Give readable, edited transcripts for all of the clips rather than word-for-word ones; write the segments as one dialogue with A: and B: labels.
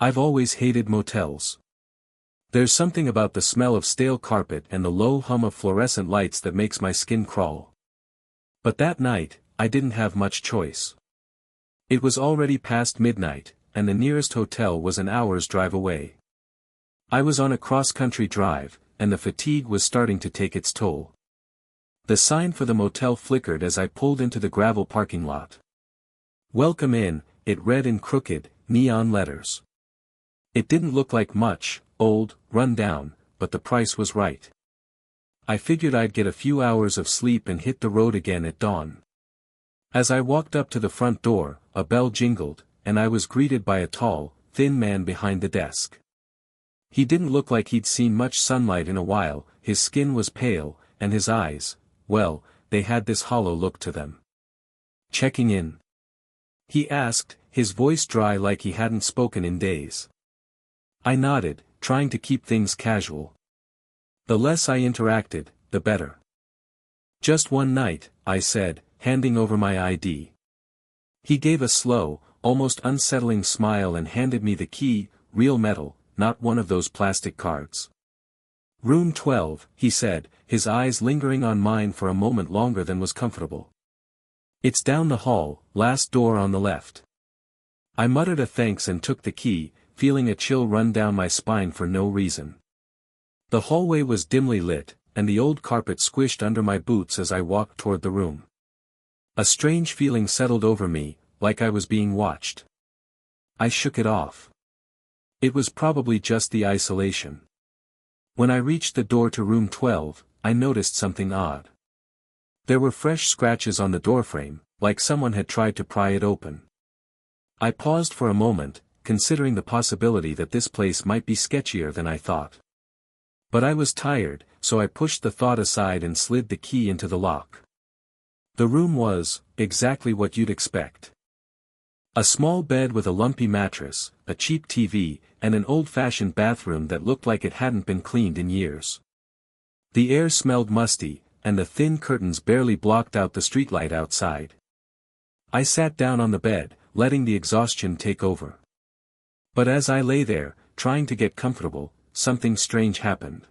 A: I've always hated motels. There's something about the smell of stale carpet and the low hum of fluorescent lights that makes my skin crawl. But that night, I didn't have much choice. It was already past midnight, and the nearest hotel was an hour's drive away. I was on a cross-country drive, and the fatigue was starting to take its toll. The sign for the motel flickered as I pulled into the gravel parking lot. "Welcome in," it read in crooked, neon letters. It didn't look like much, old, run down, but the price was right. I figured I'd get a few hours of sleep and hit the road again at dawn. As I walked up to the front door, a bell jingled, and I was greeted by a tall, thin man behind the desk. He didn't look like he'd seen much sunlight in a while, his skin was pale, and his eyes, well, they had this hollow look to them. "Checking in?" he asked, his voice dry like he hadn't spoken in days. I nodded, trying to keep things casual. The less I interacted, the better. "Just one night," I said, handing over my ID. He gave a slow, almost unsettling smile and handed me the key, real metal, not one of those plastic cards. "Room 12, he said, his eyes lingering on mine for a moment longer than was comfortable. "It's down the hall, last door on the left." I muttered a thanks and took the key, feeling a chill run down my spine for no reason. The hallway was dimly lit, and the old carpet squished under my boots as I walked toward the room. A strange feeling settled over me, like I was being watched. I shook it off. It was probably just the isolation. When I reached the door to room 12, I noticed something odd. There were fresh scratches on the doorframe, like someone had tried to pry it open. I paused for a moment, considering the possibility that this place might be sketchier than I thought. But I was tired, so I pushed the thought aside and slid the key into the lock. The room was, exactly what you'd expect. A small bed with a lumpy mattress, a cheap TV, and an old-fashioned bathroom that looked like it hadn't been cleaned in years. The air smelled musty, and the thin curtains barely blocked out the streetlight outside. I sat down on the bed, letting the exhaustion take over. But as I lay there, trying to get comfortable, something strange happened.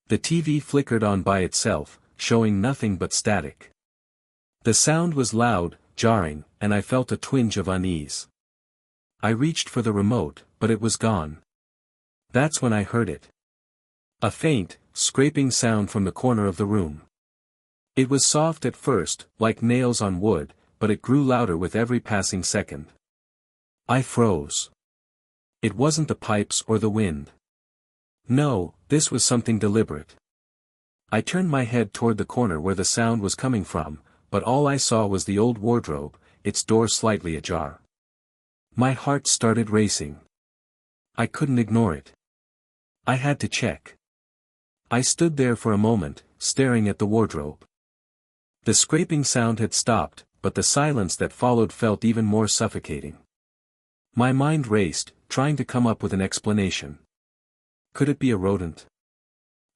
A: The TV flickered on by itself, showing nothing but static. The sound was loud, jarring, and I felt a twinge of unease. I reached for the remote, but it was gone. That's when I heard it. A faint, scraping sound from the corner of the room. It was soft at first, like nails on wood, but it grew louder with every passing second. I froze. It wasn't the pipes or the wind. No, this was something deliberate. I turned my head toward the corner where the sound was coming from, but all I saw was the old wardrobe, its door slightly ajar. My heart started racing. I couldn't ignore it. I had to check. I stood there for a moment, staring at the wardrobe. The scraping sound had stopped, but the silence that followed felt even more suffocating. My mind raced, trying to come up with an explanation. Could it be a rodent?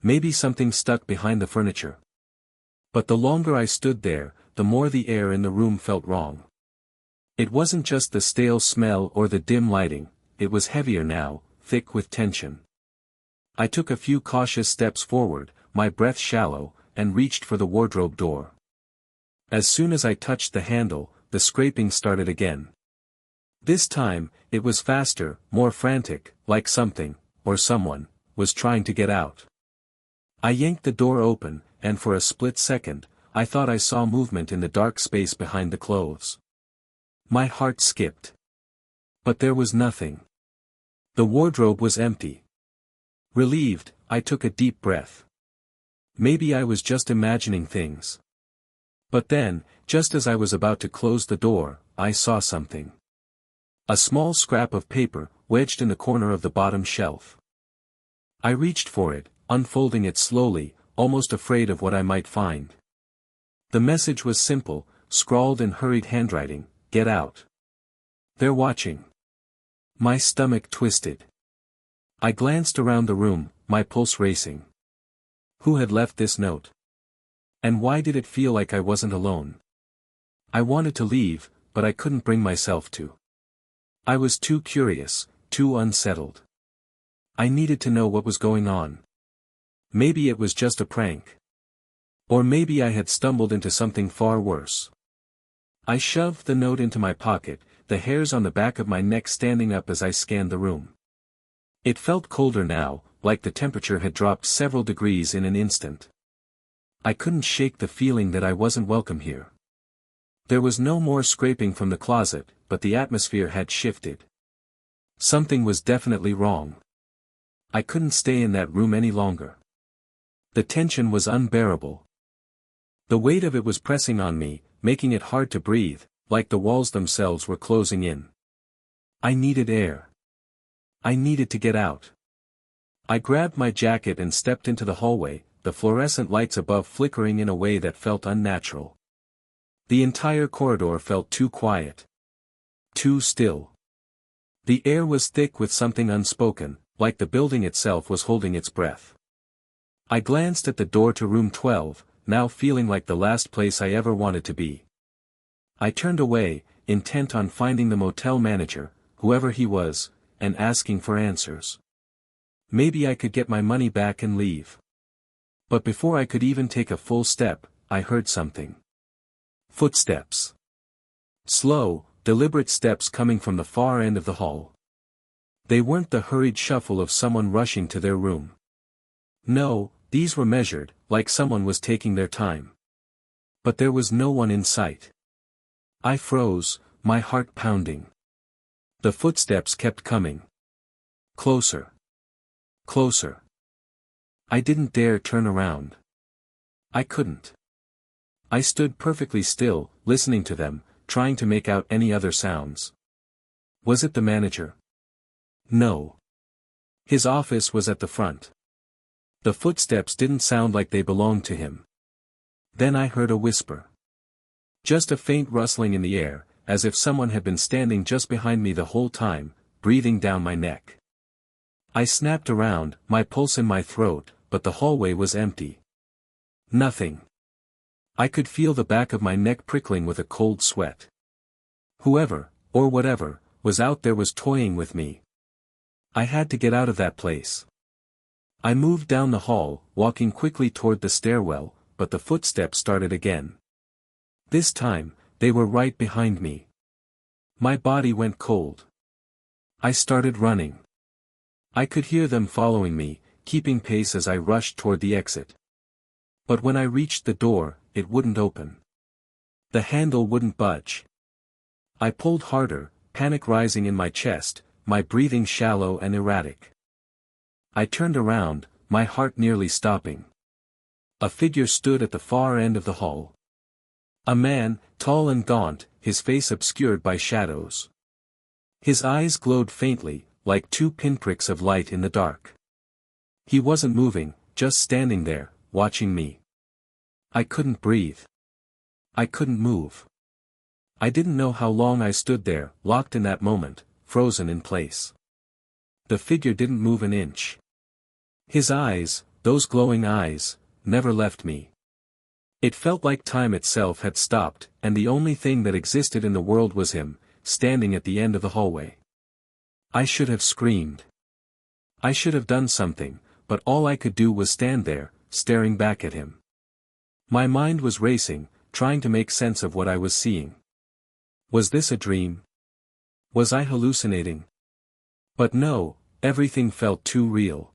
A: Maybe something stuck behind the furniture. But the longer I stood there, the more the air in the room felt wrong. It wasn't just the stale smell or the dim lighting, it was heavier now, thick with tension. I took a few cautious steps forward, my breath shallow, and reached for the wardrobe door. As soon as I touched the handle, the scraping started again. This time, it was faster, more frantic, like something, or someone, was trying to get out. I yanked the door open, and for a split second, I thought I saw movement in the dark space behind the clothes. My heart skipped. But there was nothing. The wardrobe was empty. Relieved, I took a deep breath. Maybe I was just imagining things. But then, just as I was about to close the door, I saw something. A small scrap of paper, wedged in the corner of the bottom shelf. I reached for it, unfolding it slowly, almost afraid of what I might find. The message was simple, scrawled in hurried handwriting, "Get out. They're watching." My stomach twisted. I glanced around the room, my pulse racing. Who had left this note? And why did it feel like I wasn't alone? I wanted to leave, but I couldn't bring myself to. I was too curious, too unsettled. I needed to know what was going on. Maybe it was just a prank. Or maybe I had stumbled into something far worse. I shoved the note into my pocket, the hairs on the back of my neck standing up as I scanned the room. It felt colder now, like the temperature had dropped several degrees in an instant. I couldn't shake the feeling that I wasn't welcome here. There was no more scraping from the closet, but the atmosphere had shifted. Something was definitely wrong. I couldn't stay in that room any longer. The tension was unbearable. The weight of it was pressing on me, making it hard to breathe, like the walls themselves were closing in. I needed air. I needed to get out. I grabbed my jacket and stepped into the hallway, the fluorescent lights above flickering in a way that felt unnatural. The entire corridor felt too quiet. Too still. The air was thick with something unspoken, like the building itself was holding its breath. I glanced at the door to room 12, now feeling like the last place I ever wanted to be. I turned away, intent on finding the motel manager, whoever he was, and asking for answers. Maybe I could get my money back and leave. But before I could even take a full step, I heard something. Footsteps. Slow, deliberate steps coming from the far end of the hall. They weren't the hurried shuffle of someone rushing to their room. No, these were measured, like someone was taking their time. But there was no one in sight. I froze, my heart pounding. The footsteps kept coming. Closer. Closer. I didn't dare turn around. I couldn't. I stood perfectly still, listening to them, trying to make out any other sounds. Was it the manager? No. His office was at the front. The footsteps didn't sound like they belonged to him. Then I heard a whisper. Just a faint rustling in the air, as if someone had been standing just behind me the whole time, breathing down my neck. I snapped around, my pulse in my throat, but the hallway was empty. Nothing. I could feel the back of my neck prickling with a cold sweat. Whoever, or whatever, was out there was toying with me. I had to get out of that place. I moved down the hall, walking quickly toward the stairwell, but the footsteps started again. This time, they were right behind me. My body went cold. I started running. I could hear them following me, keeping pace as I rushed toward the exit. But when I reached the door, it wouldn't open. The handle wouldn't budge. I pulled harder, panic rising in my chest, my breathing shallow and erratic. I turned around, my heart nearly stopping. A figure stood at the far end of the hall. A man, tall and gaunt, his face obscured by shadows. His eyes glowed faintly, like two pinpricks of light in the dark. He wasn't moving, just standing there, watching me. I couldn't breathe. I couldn't move. I didn't know how long I stood there, locked in that moment, frozen in place. The figure didn't move an inch. His eyes, those glowing eyes, never left me. It felt like time itself had stopped, and the only thing that existed in the world was him, standing at the end of the hallway. I should have screamed. I should have done something, but all I could do was stand there, staring back at him. My mind was racing, trying to make sense of what I was seeing. Was this a dream? Was I hallucinating? But no, everything felt too real.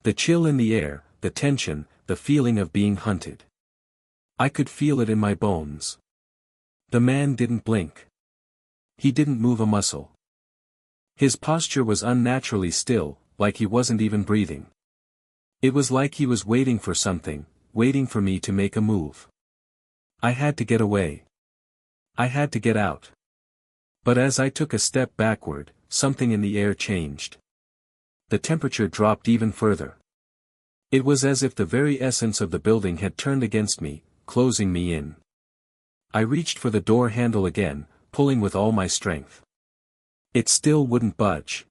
A: The chill in the air, the tension, the feeling of being hunted. I could feel it in my bones. The man didn't blink. He didn't move a muscle. His posture was unnaturally still, like he wasn't even breathing. It was like he was waiting for something, waiting for me to make a move. I had to get away. I had to get out. But as I took a step backward, something in the air changed. The temperature dropped even further. It was as if the very essence of the building had turned against me, closing me in. I reached for the door handle again, pulling with all my strength. It still wouldn't budge.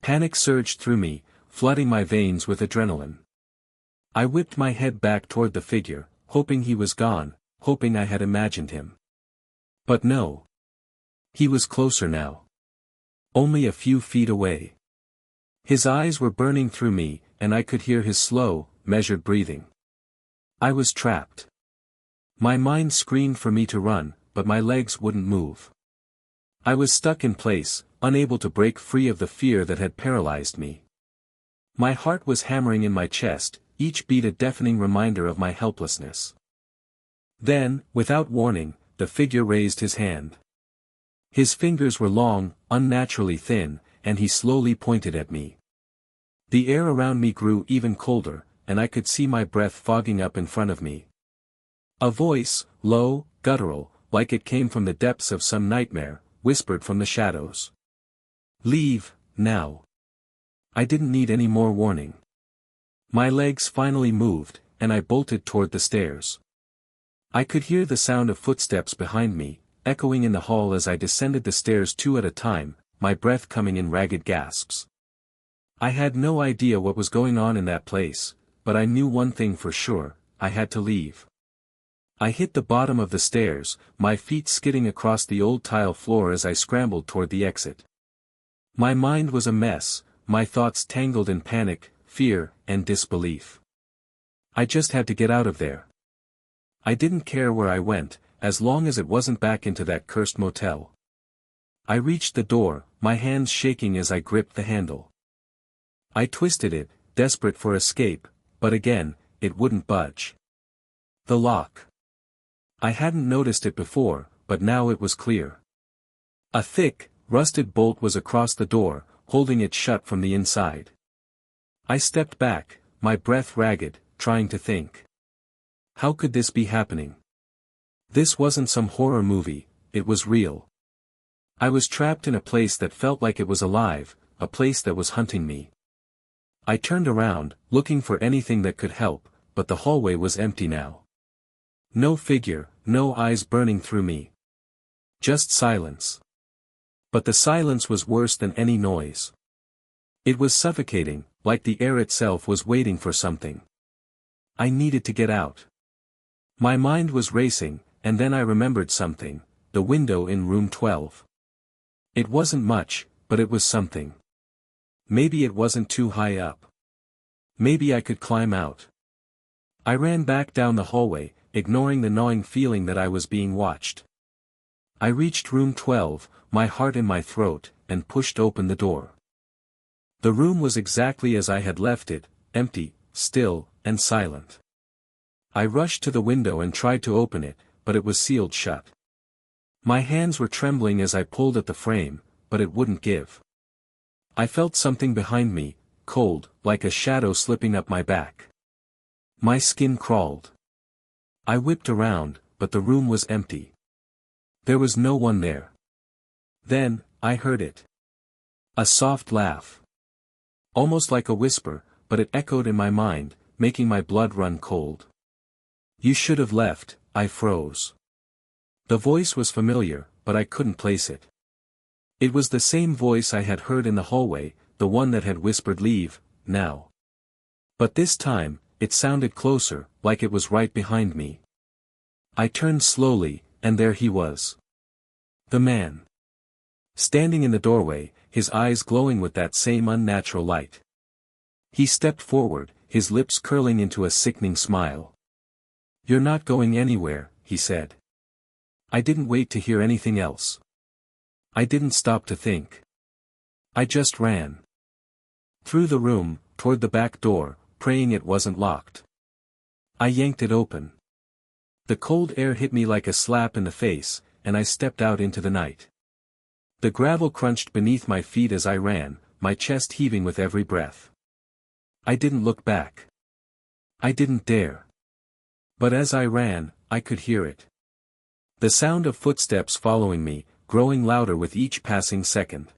A: Panic surged through me, flooding my veins with adrenaline. I whipped my head back toward the figure, hoping he was gone, hoping I had imagined him. But no. He was closer now. Only a few feet away. His eyes were burning through me, and I could hear his slow, measured breathing. I was trapped. My mind screamed for me to run, but my legs wouldn't move. I was stuck in place, unable to break free of the fear that had paralyzed me. My heart was hammering in my chest, each beat a deafening reminder of my helplessness. Then, without warning, the figure raised his hand. His fingers were long, unnaturally thin, and he slowly pointed at me. The air around me grew even colder, and I could see my breath fogging up in front of me. A voice, low, guttural, like it came from the depths of some nightmare, whispered from the shadows. "Leave, now." I didn't need any more warning. My legs finally moved, and I bolted toward the stairs. I could hear the sound of footsteps behind me, echoing in the hall as I descended the stairs two at a time, my breath coming in ragged gasps. I had no idea what was going on in that place, but I knew one thing for sure: I had to leave. I hit the bottom of the stairs, my feet skidding across the old tile floor as I scrambled toward the exit. My mind was a mess, my thoughts tangled in panic, fear, and disbelief. I just had to get out of there. I didn't care where I went, as long as it wasn't back into that cursed motel. I reached the door, my hands shaking as I gripped the handle. I twisted it, desperate for escape, but again, it wouldn't budge. The lock. I hadn't noticed it before, but now it was clear. A thick, rusted bolt was across the door, holding it shut from the inside. I stepped back, my breath ragged, trying to think. How could this be happening? This wasn't some horror movie, it was real. I was trapped in a place that felt like it was alive, a place that was hunting me. I turned around, looking for anything that could help, but the hallway was empty now. No figure, no eyes burning through me. Just silence. But the silence was worse than any noise. It was suffocating, like the air itself was waiting for something. I needed to get out. My mind was racing, and then I remembered something: the window in room 12. It wasn't much, but it was something. Maybe it wasn't too high up. Maybe I could climb out. I ran back down the hallway, ignoring the gnawing feeling that I was being watched. I reached room 12, my heart in my throat, and pushed open the door. The room was exactly as I had left it, empty, still, and silent. I rushed to the window and tried to open it, but it was sealed shut. My hands were trembling as I pulled at the frame, but it wouldn't give. I felt something behind me, cold, like a shadow slipping up my back. My skin crawled. I whipped around, but the room was empty. There was no one there. Then, I heard it. A soft laugh. Almost like a whisper, but it echoed in my mind, making my blood run cold. "You should have left," I froze. The voice was familiar, but I couldn't place it. It was the same voice I had heard in the hallway, the one that had whispered "leave, now." But this time, it sounded closer, like it was right behind me. I turned slowly, and there he was. The man. Standing in the doorway, his eyes glowing with that same unnatural light. He stepped forward, his lips curling into a sickening smile. "You're not going anywhere," he said. I didn't wait to hear anything else. I didn't stop to think. I just ran. Through the room, toward the back door, praying it wasn't locked. I yanked it open. The cold air hit me like a slap in the face, and I stepped out into the night. The gravel crunched beneath my feet as I ran, my chest heaving with every breath. I didn't look back. I didn't dare. But as I ran, I could hear it. The sound of footsteps following me, growing louder with each passing second.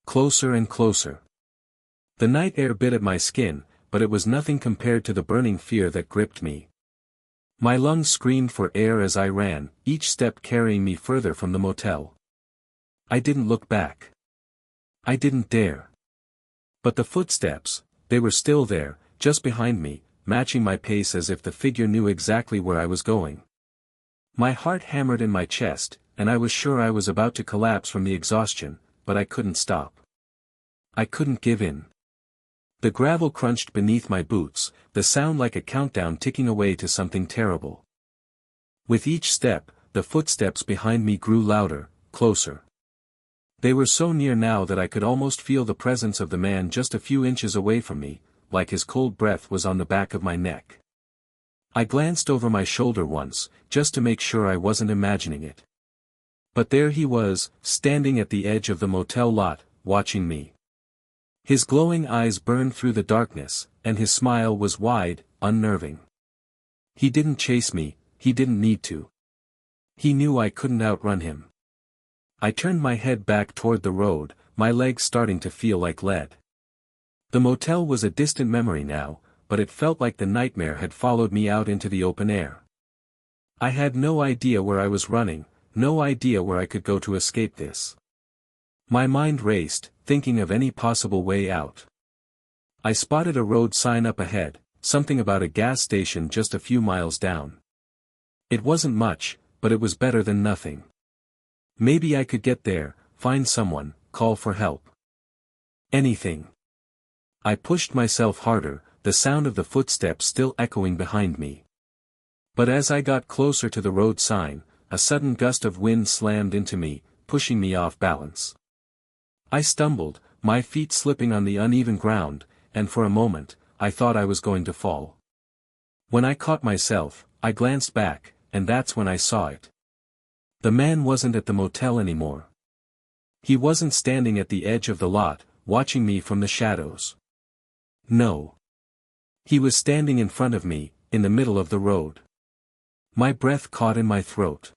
A: Closer and closer. The night air bit at my skin, but it was nothing compared to the burning fear that gripped me. My lungs screamed for air as I ran, each step carrying me further from the motel. I didn't look back. I didn't dare. But the footsteps, they were still there, just behind me, matching my pace as if the figure knew exactly where I was going. My heart hammered in my chest, and I was sure I was about to collapse from the exhaustion, but I couldn't stop. I couldn't give in. The gravel crunched beneath my boots, the sound like a countdown ticking away to something terrible. With each step, the footsteps behind me grew louder, closer. They were so near now that I could almost feel the presence of the man just a few inches away from me, like his cold breath was on the back of my neck. I glanced over my shoulder once, just to make sure I wasn't imagining it. But there he was, standing at the edge of the motel lot, watching me. His glowing eyes burned through the darkness, and his smile was wide, unnerving. He didn't chase me, he didn't need to. He knew I couldn't outrun him. I turned my head back toward the road, my legs starting to feel like lead. The motel was a distant memory now, but it felt like the nightmare had followed me out into the open air. I had no idea where I was running, no idea where I could go to escape this. My mind raced, thinking of any possible way out. I spotted a road sign up ahead, something about a gas station just a few miles down. It wasn't much, but it was better than nothing. Maybe I could get there, find someone, call for help. Anything. I pushed myself harder, the sound of the footsteps still echoing behind me. But as I got closer to the road sign, a sudden gust of wind slammed into me, pushing me off balance. I stumbled, my feet slipping on the uneven ground, and for a moment, I thought I was going to fall. When I caught myself, I glanced back, and that's when I saw it. The man wasn't at the motel anymore. He wasn't standing at the edge of the lot, watching me from the shadows. No. He was standing in front of me, in the middle of the road. My breath caught in my throat.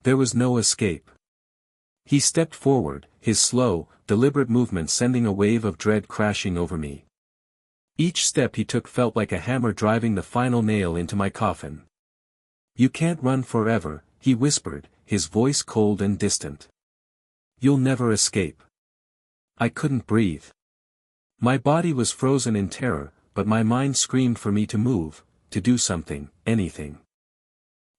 A: There was no escape. He stepped forward, his slow, deliberate movement sending a wave of dread crashing over me. Each step he took felt like a hammer driving the final nail into my coffin. "You can't run forever," he whispered, his voice cold and distant. "You'll never escape." I couldn't breathe. My body was frozen in terror, but my mind screamed for me to move, to do something, anything.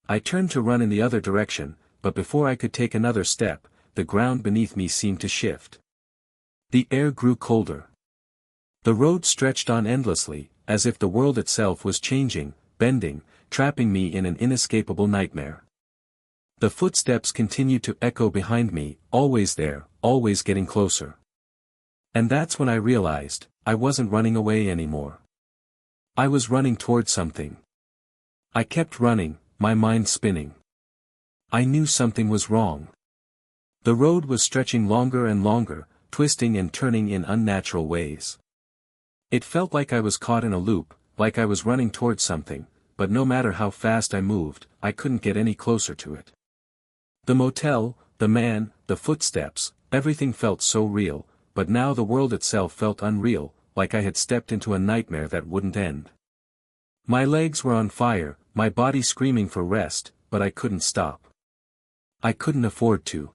A: I turned to run in the other direction, but before I could take another step, the ground beneath me seemed to shift. The air grew colder. The road stretched on endlessly, as if the world itself was changing, bending, trapping me in an inescapable nightmare. The footsteps continued to echo behind me, always there, always getting closer. And that's when I realized, I wasn't running away anymore. I was running toward something. I kept running, my mind spinning. I knew something was wrong. The road was stretching longer and longer, twisting and turning in unnatural ways. It felt like I was caught in a loop, like I was running towards something, but no matter how fast I moved, I couldn't get any closer to it. The motel, the man, the footsteps, everything felt so real, but now the world itself felt unreal, like I had stepped into a nightmare that wouldn't end. My legs were on fire, my body screaming for rest, but I couldn't stop. I couldn't afford to.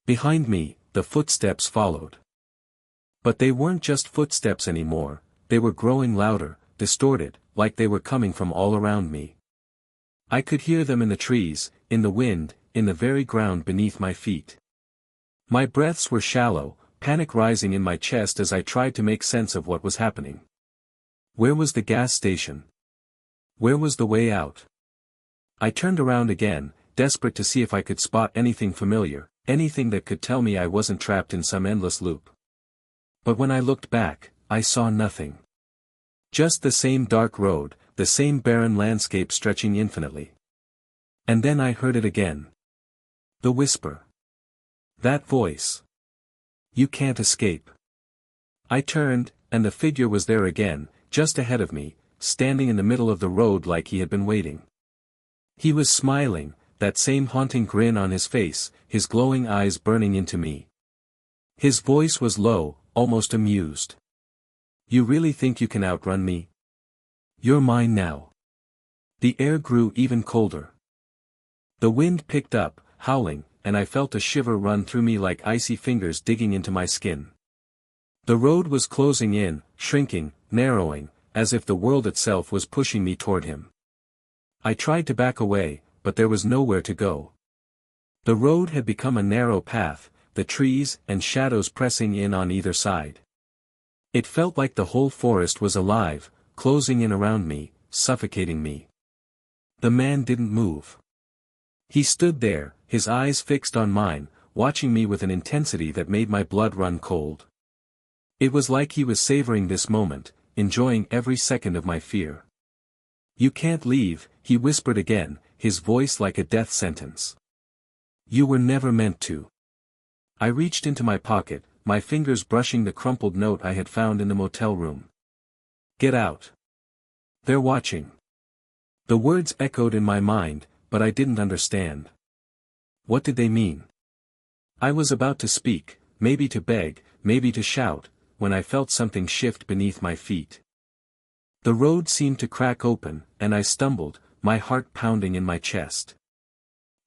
A: Behind me, the footsteps followed. But they weren't just footsteps anymore, they were growing louder, distorted, like they were coming from all around me. I could hear them in the trees, in the wind, in the very ground beneath my feet. My breaths were shallow, panic rising in my chest as I tried to make sense of what was happening. Where was the gas station? Where was the way out? I turned around again, desperate to see if I could spot anything familiar, anything that could tell me I wasn't trapped in some endless loop. But when I looked back, I saw nothing. Just the same dark road, the same barren landscape stretching infinitely. And then I heard it again. The whisper. That voice. "You can't escape." I turned, and the figure was there again, just ahead of me, standing in the middle of the road like he had been waiting. He was smiling, that same haunting grin on his face, his glowing eyes burning into me. His voice was low, almost amused. "You really think you can outrun me? You're mine now." The air grew even colder. The wind picked up, howling, and I felt a shiver run through me like icy fingers digging into my skin. The road was closing in, shrinking, narrowing, as if the world itself was pushing me toward him. I tried to back away, but there was nowhere to go. The road had become a narrow path, the trees and shadows pressing in on either side. It felt like the whole forest was alive, closing in around me, suffocating me. The man didn't move. He stood there, his eyes fixed on mine, watching me with an intensity that made my blood run cold. It was like he was savoring this moment, enjoying every second of my fear. "You can't leave," he whispered again, his voice like a death sentence. "You were never meant to." I reached into my pocket, my fingers brushing the crumpled note I had found in the motel room. "Get out. They're watching." The words echoed in my mind, but I didn't understand. What did they mean? I was about to speak, maybe to beg, maybe to shout, when I felt something shift beneath my feet. The road seemed to crack open, and I stumbled, my heart pounding in my chest.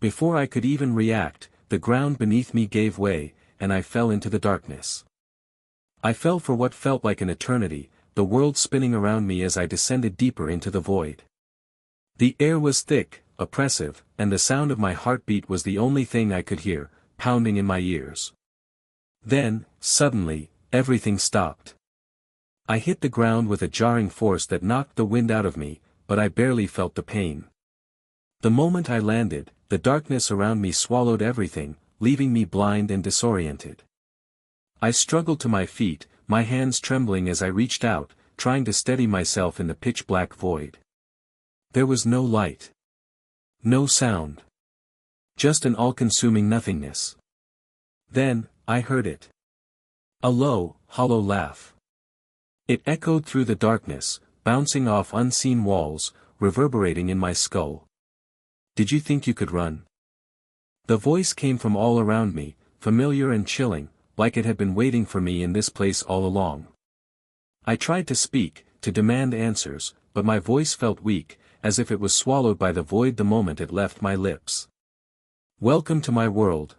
A: Before I could even react, the ground beneath me gave way, and I fell into the darkness. I fell for what felt like an eternity, the world spinning around me as I descended deeper into the void. The air was thick, oppressive, and the sound of my heartbeat was the only thing I could hear, pounding in my ears. Then, suddenly, everything stopped. I hit the ground with a jarring force that knocked the wind out of me, but I barely felt the pain. The moment I landed, the darkness around me swallowed everything, leaving me blind and disoriented. I struggled to my feet, my hands trembling as I reached out, trying to steady myself in the pitch-black void. There was no light. No sound. Just an all-consuming nothingness. Then, I heard it. A low, hollow laugh. It echoed through the darkness, bouncing off unseen walls, reverberating in my skull. "Did you think you could run?" The voice came from all around me, familiar and chilling, like it had been waiting for me in this place all along. I tried to speak, to demand answers, but my voice felt weak, as if it was swallowed by the void the moment it left my lips. "Welcome to my world,"